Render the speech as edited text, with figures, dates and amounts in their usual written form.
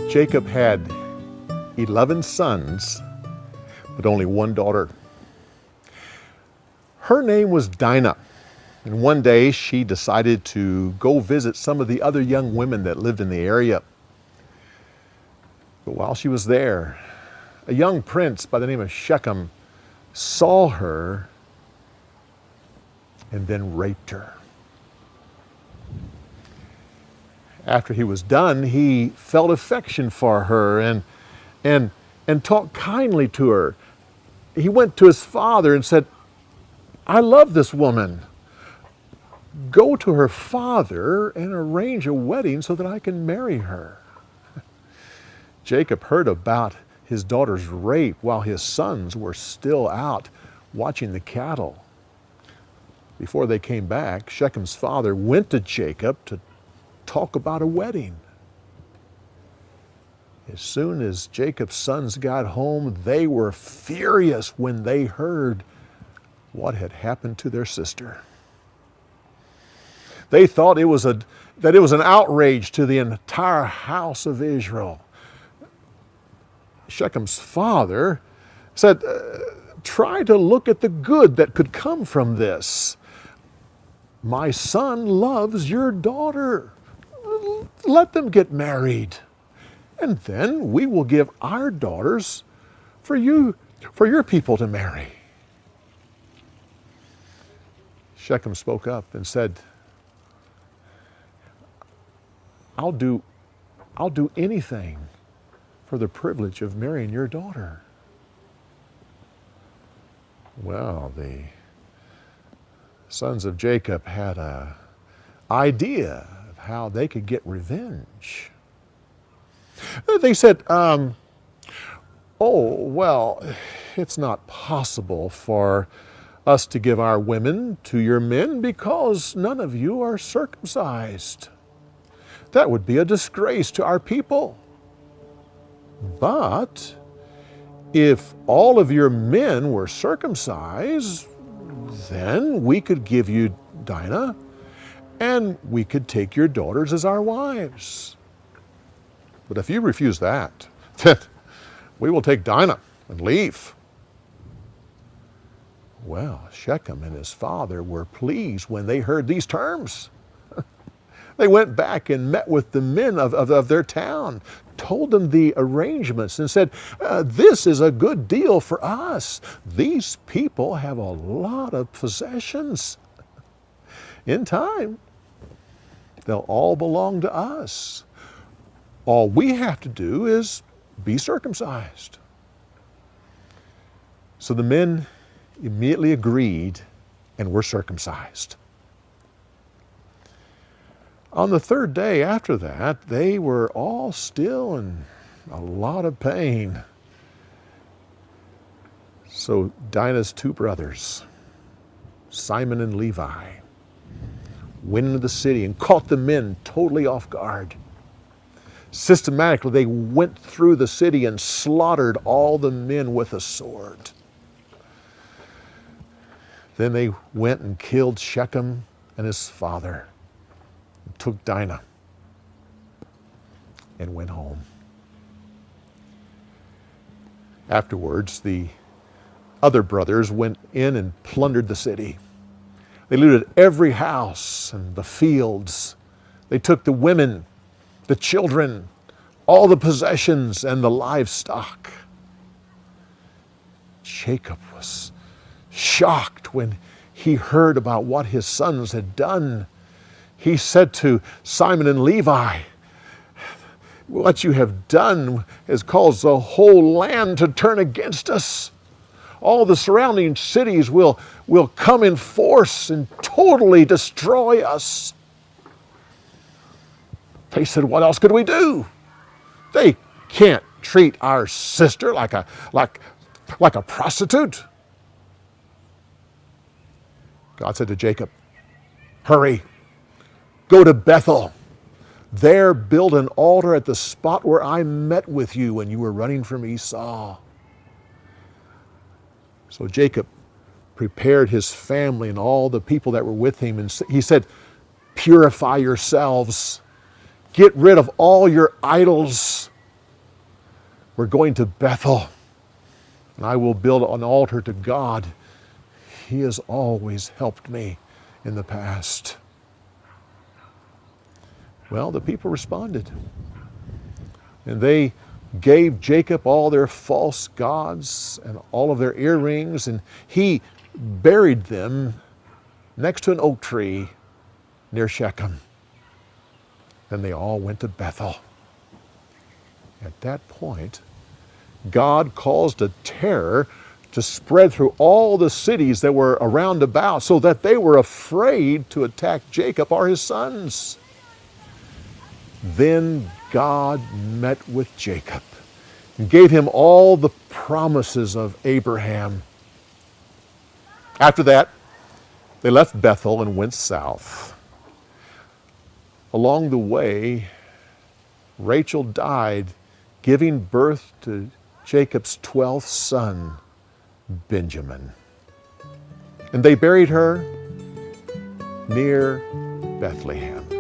Jacob had 11 sons, but only one daughter. Her name was Dinah. And one day she decided to go visit some of the other young women that lived in the area. But while she was there, a young prince by the name of Shechem saw her and then raped her. After he was done, he felt affection for her and talked kindly to her. He went to his father and said, "I love this woman. Go to her father and arrange a wedding so that I can marry her." Jacob heard about his daughter's rape while his sons were still out watching the cattle. Before they came back, Shechem's father went to Jacob to talk about a wedding. As soon as Jacob's sons got home, they were furious when they heard what had happened to their sister. They thought that it was an outrage to the entire house of Israel. Shechem's father said, "Try to look at the good that could come from this. My son loves your daughter. Let them get married, and then we will give our daughters for your people to marry." Shechem spoke up and said, I'll do anything for the privilege of marrying your daughter." Well, the sons of Jacob had an idea of how they could get revenge. They said, "Oh, well, it's not possible for us to give our women to your men because none of you are circumcised. That would be a disgrace to our people. But if all of your men were circumcised, then we could give you Dinah, and we could take your daughters as our wives. But if you refuse that, then we will take Dinah and leave." Well, Shechem and his father were pleased when they heard these terms. They went back and met with the men of their town, told them the arrangements, and said, "This is a good deal for us. These people have a lot of possessions. In time, they'll all belong to us. All we have to do is be circumcised." So the men immediately agreed and were circumcised. On the third day after that, they were all still in a lot of pain. So Dinah's two brothers, Simon and Levi, went into the city and caught the men totally off guard. Systematically, they went through the city and slaughtered all the men with a sword. Then they went and killed Shechem and his father, and took Dinah and went home. Afterwards, the other brothers went in and plundered the city. They looted every house and the fields. They took the women, the children, all the possessions and the livestock. Jacob was shocked when he heard about what his sons had done. He said to Simon and Levi, "What you have done has caused the whole land to turn against us. All the surrounding cities will come in force and totally destroy us." They said, "What else could we do? They can't treat our sister like a prostitute." God said to Jacob, "Hurry, go to Bethel. There build an altar at the spot where I met with you when you were running from Esau." So Jacob prepared his family and all the people that were with him, and he said, "Purify yourselves. Get rid of all your idols. We're going to Bethel, and I will build an altar to God. He has always helped me in the past. Well, the people responded, and they gave Jacob all their false gods and all of their earrings, and he buried them next to an oak tree near Shechem. Then they all went to Bethel. At that point, God caused a terror to spread through all the cities that were around about, so that they were afraid to attack Jacob or his sons. Then God met with Jacob and gave him all the promises of Abraham. After that, they left Bethel and went south. Along the way, Rachel died, giving birth to Jacob's 12th son, Benjamin. And they buried her near Bethlehem.